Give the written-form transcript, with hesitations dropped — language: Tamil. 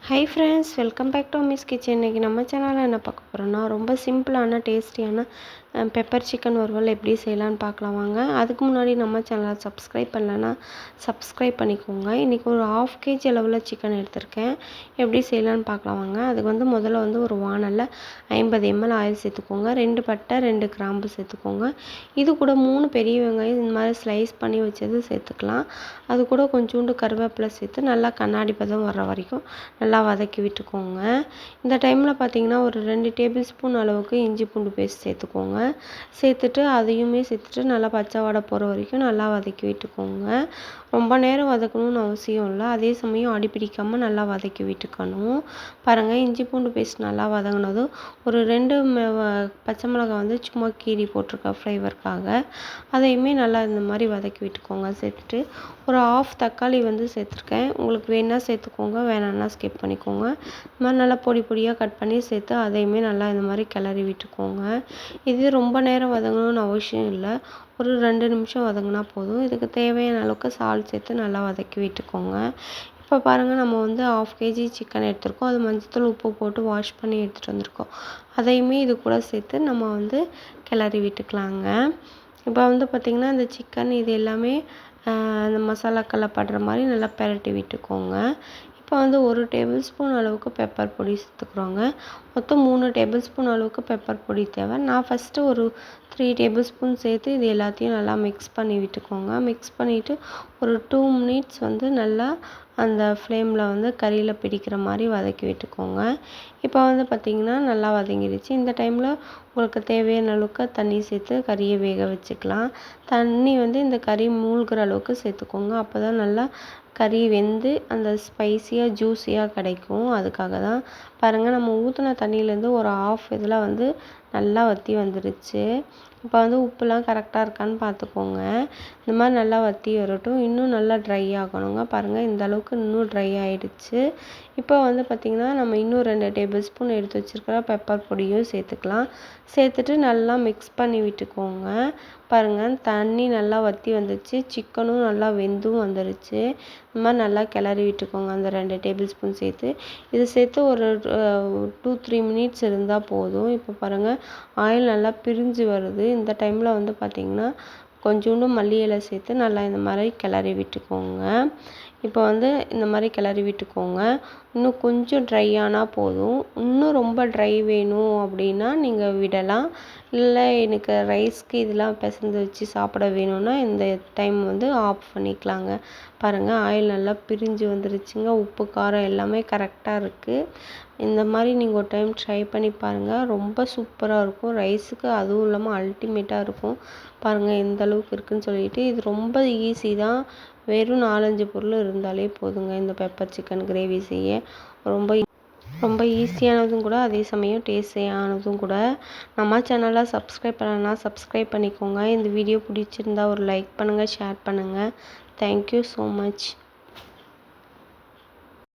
High friends, welcome back to Miss Kitchen. இன்றைக்கி நம்ம சேனலில் என்ன பார்க்க போகிறோன்னா, ரொம்ப சிம்பிளான டேஸ்டியான பெப்பர் சிக்கன் வறுவல் எப்படி செய்யலான்னு பார்க்கலாம் வாங்க. அதுக்கு முன்னாடி நம்ம சேனலை சப்ஸ்கிரைப் பண்ணலைன்னா சப்ஸ்கிரைப் பண்ணிக்கோங்க. இன்றைக்கி ஒரு 1/2 kg அளவில் சிக்கன் எடுத்திருக்கேன். எப்படி செய்யலான்னு பார்க்கலாம் வாங்க. அதுக்கு முதல்ல ஒரு வானலில் 50 ml ஆயில் சேர்த்துக்கோங்க. 2 பட்டை 2 கிராம்பு சேர்த்துக்கோங்க. இது கூட 3 பெரிய வெங்காயம் இந்த மாதிரி ஸ்லைஸ் பண்ணி வச்சது சேர்த்துக்கலாம். அது கூட கொஞ்சோண்டு கருவேப்பிலை சேர்த்து நல்லா கண்ணாடி பதம் வர்ற வரைக்கும் நல்லா வதக்கி விட்டுக்கோங்க. இந்த டைமில் பார்த்தீங்கன்னா ஒரு 2 டேபிள் ஸ்பூன் அளவுக்கு இஞ்சி பூண்டு பேஸ்ட் சேர்த்துக்கோங்க. சேர்த்துட்டு அதையுமே சேர்த்துட்டு நல்லா பச்சை வாடை போகிற வரைக்கும் நல்லா வதக்கி விட்டுக்கோங்க. ரொம்ப நேரம் வதக்கணும்னு அவசியம் இல்லை. அதே சமயம் அடி பிடிக்காமல் நல்லா வதக்கி விட்டுக்கணும். பாருங்கள், இஞ்சி பூண்டு பேஸ்ட் நல்லா வதங்கினதும் ஒரு 2 பச்சை மிளகாய் சும்மா கீரி போட்டிருக்கேன் ஃப்ளேவருக்காக. அதையுமே நல்லா இந்த மாதிரி வதக்கி விட்டுக்கோங்க. சேர்த்துட்டு ஒரு 1/2 தக்காளி சேர்த்துருக்கேன். உங்களுக்கு வேணால் சேர்த்துக்கோங்க, வேணான்னா ஸ்கிப் பண்ணிக்கோங்க. இந்த மாதிரி நல்லா பொடி பொடியாக கட் பண்ணி சேர்த்து அதையுமே நல்லா இந்த மாதிரி கிளறி விட்டுக்கோங்க. இது ரொம்ப நேரம் வதங்கணும்னு அவசியம் இல்லை. ஒரு 2 நிமிஷம் வதங்கினா போதும். இதுக்கு தேவையான அளவுக்கு சால்ட் சேர்த்து நல்லா வதக்கி விட்டுக்கோங்க. இப்போ பாருங்கள், நம்ம 1/2 kg சிக்கன் எடுத்துருக்கோம். அது மஞ்சத்தூள் உப்பு போட்டு வாஷ் பண்ணி எடுத்துகிட்டு வந்திருக்கோம். அதையுமே இது கூட சேர்த்து நம்ம கிளறி விட்டுக்கலாங்க. இப்போ பார்த்திங்கன்னா இந்த சிக்கன் இது எல்லாமே அந்த மசாலாக்களை படுற மாதிரி நல்லா பெரட்டி விட்டுக்கோங்க. இப்போ 1 டேபிள் ஸ்பூன் அளவுக்கு பெப்பர் பொடி சேர்த்துக்குறோங்க. மொத்தம் 3 டேபிள் ஸ்பூன் அளவுக்கு பெப்பர் பொடி தேவை. நான் ஃபஸ்ட்டு ஒரு 3 டேபிள் ஸ்பூன் சேர்த்து இது எல்லாத்தையும் நல்லா மிக்ஸ் பண்ணி விட்டுக்கோங்க. மிக்ஸ் பண்ணிவிட்டு ஒரு 2 மினிட்ஸ் நல்லா அந்த ஃப்ளேமில் கறியில் பிடிக்கிற மாதிரி வதக்கி விட்டுக்கோங்க. இப்போ பார்த்திங்கன்னா நல்லா வதங்கிடுச்சு. இந்த டைமில் உங்களுக்கு தேவையான அளவுக்கு தண்ணி சேர்த்து கறியை வேக வச்சுக்கலாம். தண்ணி இந்த கறி மூழ்கிற அளவுக்கு சேர்த்துக்கோங்க. அப்போ தான் நல்லா கறி வெந்து அந்த ஸ்பைஸியாக ஜூஸியாக கிடைக்கும். அதுக்காக தான். பாருங்கள், நம்ம ஊற்றின தண்ணியிலேருந்து ஒரு 1/2 இதில் நல்லா வற்றி வந்துடுச்சு. இப்போ உப்புலாம் கரெக்டாக இருக்கான்னு பார்த்துக்கோங்க. இந்த மாதிரி நல்லா வற்றி வரட்டும். இன்னும் நல்லா ட்ரை ஆகணுங்க. பாருங்கள், இந்த அளவுக்கு இன்னும் ட்ரை ஆகிடுச்சு. இப்போ பார்த்திங்கன்னா நம்ம இன்னும் 2 டேபிள் ஸ்பூன் எடுத்து வச்சுருக்கிற பெப்பர் பொடியும் சேர்த்துக்கலாம். சேர்த்துட்டு நல்லா மிக்ஸ் பண்ணி விட்டுக்கோங்க. பாருங்கள், தண்ணி நல்லா வற்றி வந்துடுச்சு. சிக்கனும் நல்லா வெந்தும் வந்துடுச்சு. இந்த மாதிரி நல்லா கிளறி விட்டுக்கோங்க. அந்த 2 டேபிள் ஸ்பூன் சேர்த்து இது சேர்த்து ஒரு 2-3 மினிட்ஸ் இருந்தால் போதும். இப்போ பாருங்கள், ஆயில் நல்லா பிரிஞ்சு வருது. இந்த டைமில் பார்த்திங்கன்னா கொஞ்சோண்டு மல்லி இலை சேர்த்து நல்லா இந்த மாதிரி கிளறி விட்டுக்கோங்க. இப்போ இந்த மாதிரி கிளறி விட்டுக்கோங்க. இன்னும் கொஞ்சம் ட்ரை ஆனால் போதும். இன்னும் ரொம்ப ட்ரை வேணும் அப்படின்னா நீங்கள் விடலாம். இல்லை எனக்கு ரைஸ்க்கு இதெல்லாம் பிசைஞ்சு வச்சு சாப்பிட வேணும்னா இந்த டைம் ஆஃப் பண்ணிக்கலாங்க. பாருங்கள், ஆயில் நல்லா பிரிஞ்சு வந்துருச்சுங்க. உப்பு காரம் எல்லாமே கரெக்டாக இருக்குது. இந்த மாதிரி நீங்கள் ஒரு டைம் ட்ரை பண்ணி பாருங்கள். ரொம்ப சூப்பராக இருக்கும். ரைஸுக்கு அதுவும் இல்லாமல் அல்டிமேட்டாக இருக்கும். பாருங்கள் எந்த அளவுக்கு இருக்குதுன்னு சொல்லிட்டு. இது ரொம்ப ஈஸி தான். வெறும் 4-5 பொருள் இருந்தாலே போதுங்க இந்த பெப்பர் சிக்கன் கிரேவி செய்ய. ரொம்ப ரொம்ப ஈஸியானதும் கூட, அதே சமயம் டேஸ்டியானதும் கூட. நம்ம சேனலை சப்ஸ்கிரைப் பண்ணலைன்னா சப்ஸ்கிரைப் பண்ணிக்கோங்க. இந்த வீடியோ பிடிச்சிருந்தா ஒரு லைக் பண்ணுங்கள், ஷேர் பண்ணுங்கள். Thank you so much.